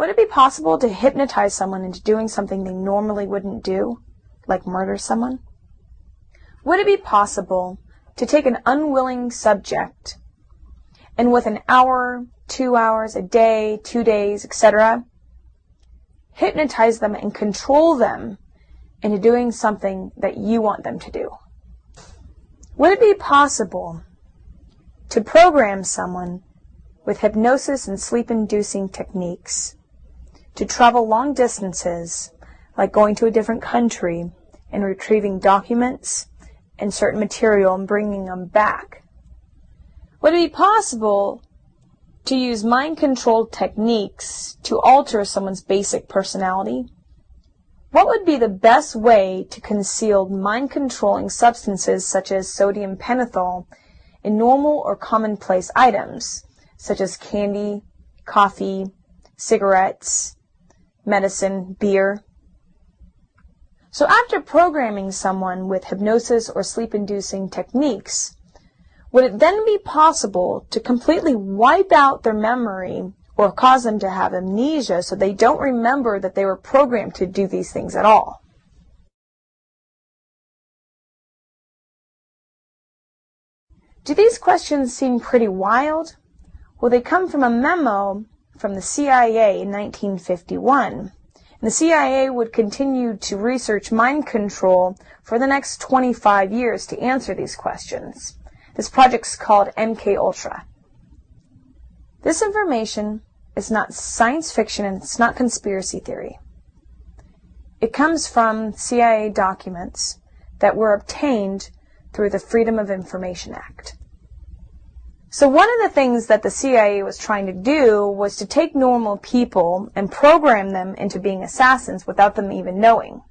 Would it be possible to hypnotize someone into doing something they normally wouldn't do, like murder someone? Would it be possible to take an unwilling subject and with an hour, 2 hours, a day, 2 days, etc., hypnotize them and control them into doing something that you want them to do? Would it be possible to program someone with hypnosis and sleep-inducing techniques to travel long distances, like going to a different country and retrieving documents and certain material and bringing them back? Would it be possible to use mind-controlled techniques to alter someone's basic personality? What would be the best way to conceal mind-controlling substances such as sodium pentothal in normal or commonplace items, such as candy, coffee, cigarettes, medicine, beer? So after programming someone with hypnosis or sleep-inducing techniques, would it then be possible to completely wipe out their memory or cause them to have amnesia so they don't remember that they were programmed to do these things at all? Do these questions seem pretty wild? Well, they come from a memo from the CIA in 1951. And the CIA would continue to research mind control for the next 25 years to answer these questions. This project's called MKUltra. This information is not science fiction and it's not conspiracy theory. It comes from CIA documents that were obtained through the Freedom of Information Act. So one of the things that the CIA was trying to do was to take normal people and program them into being assassins without them even knowing.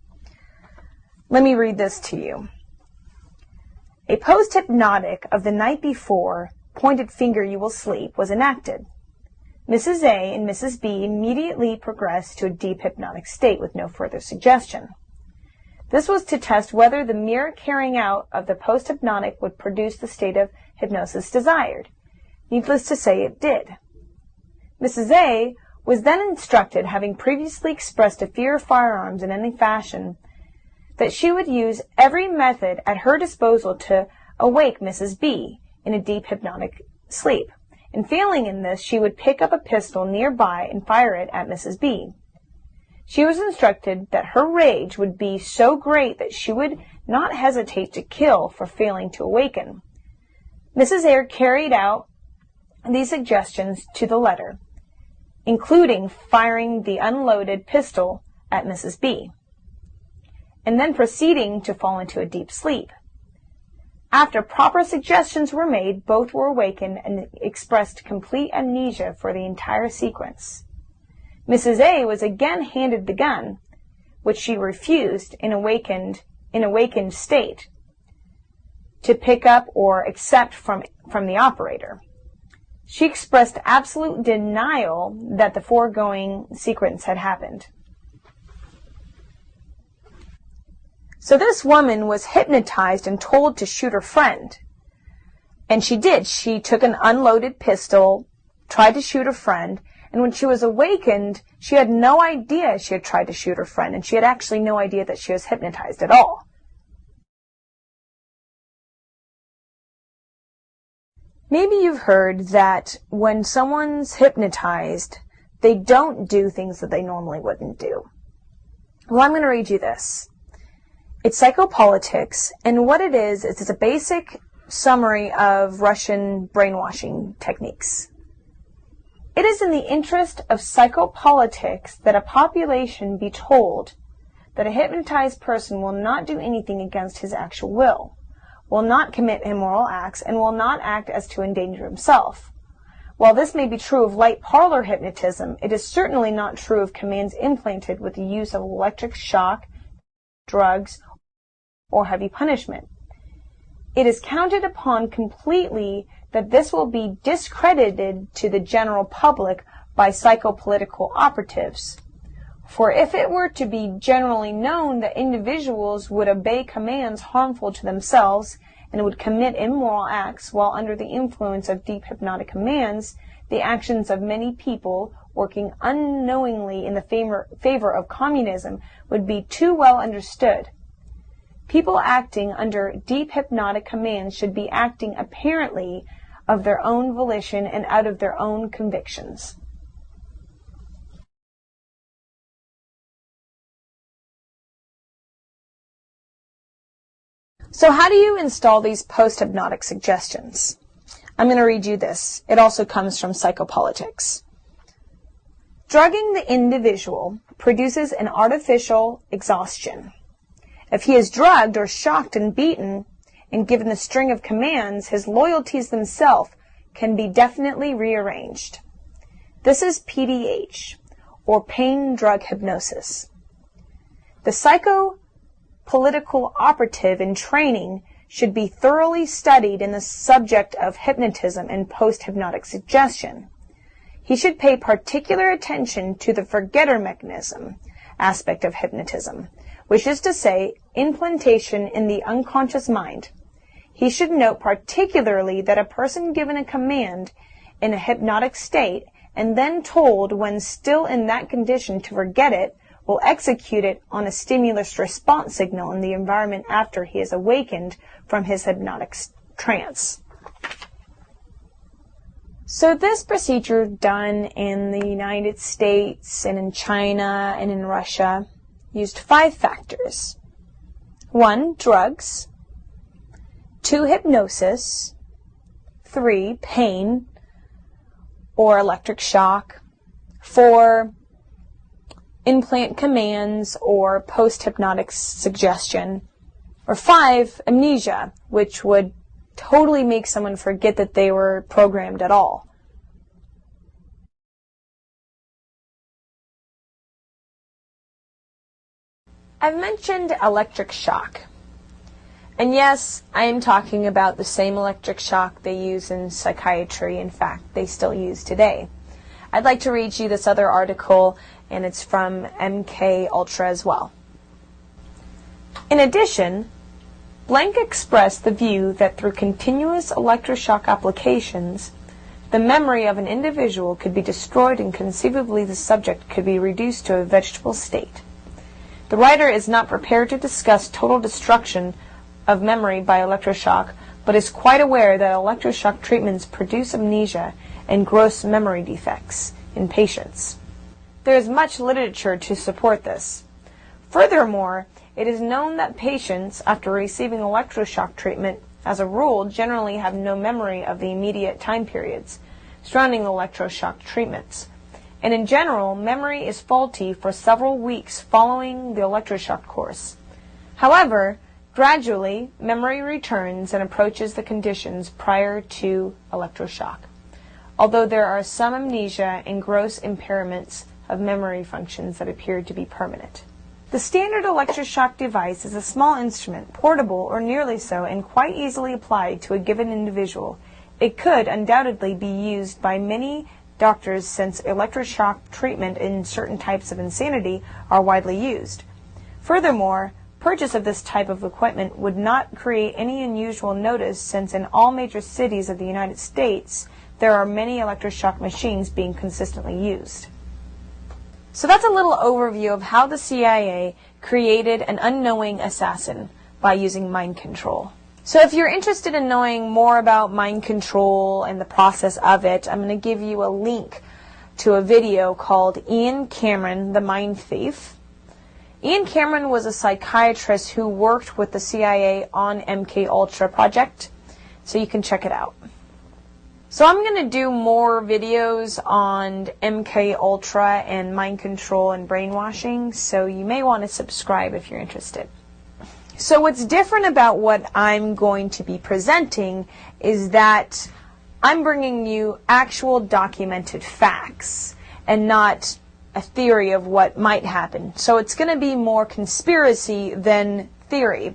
Let me read this to you. A post-hypnotic of the night before, pointed finger you will sleep, was enacted. Mrs. A and Mrs. B immediately progressed to a deep hypnotic state with no further suggestion. This was to test whether the mere carrying out of the post-hypnotic would produce the state of hypnosis desired. Needless to say, it did. Mrs. A was then instructed, having previously expressed a fear of firearms in any fashion, that she would use every method at her disposal to awake Mrs. B in a deep hypnotic sleep. And failing in this, she would pick up a pistol nearby and fire it at Mrs. B. She was instructed that her rage would be so great that she would not hesitate to kill for failing to awaken. Mrs. A carried out these suggestions to the letter, including firing the unloaded pistol at Mrs. B, and then proceeding to fall into a deep sleep. After proper suggestions were made, both were awakened and expressed complete amnesia for the entire sequence. Mrs. A was again handed the gun, which she refused in awakened state to pick up or accept from the operator. She expressed absolute denial that the foregoing sequence had happened. So this woman was hypnotized and told to shoot her friend. And she did. She took an unloaded pistol, tried to shoot her friend, and when she was awakened, she had no idea she had tried to shoot her friend, and she had actually no idea that she was hypnotized at all. Maybe you've heard that when someone's hypnotized, they don't do things that they normally wouldn't do. Well, I'm going to read you this. It's psychopolitics, and what it is it's a basic summary of Russian brainwashing techniques. It is in the interest of psychopolitics that a population be told that a hypnotized person will not do anything against his actual will not commit immoral acts, and will not act as to endanger himself. While this may be true of light parlor hypnotism, it is certainly not true of commands implanted with the use of electric shock, drugs, or heavy punishment. It is counted upon completely that this will be discredited to the general public by psychopolitical operatives. For if it were to be generally known that individuals would obey commands harmful to themselves and would commit immoral acts while under the influence of deep hypnotic commands, the actions of many people working unknowingly in the favor of communism would be too well understood. People acting under deep hypnotic commands should be acting apparently of their own volition and out of their own convictions. So how do you install these post-hypnotic suggestions? I'm going to read you this. It also comes from Psychopolitics. Drugging the individual produces an artificial exhaustion. If he is drugged or shocked and beaten and given a string of commands, his loyalties themselves can be definitely rearranged. This is PDH, or pain drug hypnosis. The psychopolitical operative in training should be thoroughly studied in the subject of hypnotism and post-hypnotic suggestion. He should pay particular attention to the forgetter mechanism aspect of hypnotism, which is to say, implantation in the unconscious mind. He should note particularly that a person given a command in a hypnotic state and then told when still in that condition to forget it will execute it on a stimulus response signal in the environment after he is awakened from his hypnotic trance. So this procedure done in the United States and in China and in Russia used 5 factors. 1, drugs. 2, hypnosis. 3, pain or electric shock. 4, implant commands or post-hypnotic suggestion. Or 5, amnesia, which would totally make someone forget that they were programmed at all. I've mentioned electric shock. And yes, I am talking about the same electric shock they use in psychiatry. In fact, they still use today. I'd like to read you this other article, and it's from MK Ultra as well. In addition, Blank expressed the view that through continuous electroshock applications, the memory of an individual could be destroyed and conceivably the subject could be reduced to a vegetable state. The writer is not prepared to discuss total destruction of memory by electroshock, but is quite aware that electroshock treatments produce amnesia and gross memory defects in patients. There is much literature to support this. Furthermore, it is known that patients, after receiving electroshock treatment, as a rule, generally have no memory of the immediate time periods surrounding electroshock treatments. And in general, memory is faulty for several weeks following the electroshock course. However, gradually, memory returns and approaches the conditions prior to electroshock, although there are some amnesia and gross impairments of memory functions that appear to be permanent. The standard electroshock device is a small instrument, portable or nearly so, and quite easily applied to a given individual. It could undoubtedly be used by many doctors since electroshock treatment in certain types of insanity are widely used. Furthermore, purchase of this type of equipment would not create any unusual notice since in all major cities of the United States there are many electroshock machines being consistently used. So that's a little overview of how the CIA created an unknowing assassin by using mind control. So if you're interested in knowing more about mind control and the process of it, I'm going to give you a link to a video called Ian Cameron, the Mind Thief. Ian Cameron was a psychiatrist who worked with the CIA on MK Ultra project, so you can check it out. So I'm going to do more videos on MK Ultra and mind control and brainwashing, so you may want to subscribe if you're interested. So what's different about what I'm going to be presenting is that I'm bringing you actual documented facts and not a theory of what might happen. So it's going to be more conspiracy than theory.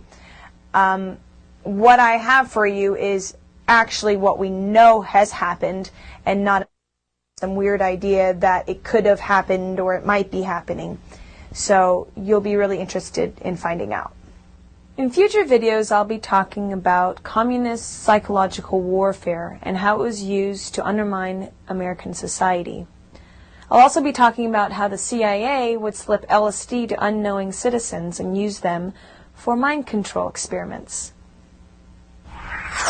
What I have for you is actually what we know has happened and not some weird idea that it could have happened or it might be happening. So you'll be really interested in finding out. In future videos, I'll be talking about communist psychological warfare and how it was used to undermine American society. I'll also be talking about how the CIA would slip LSD to unknowing citizens and use them for mind control experiments.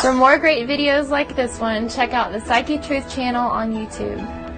For more great videos like this one, check out the Psyche Truth channel on YouTube.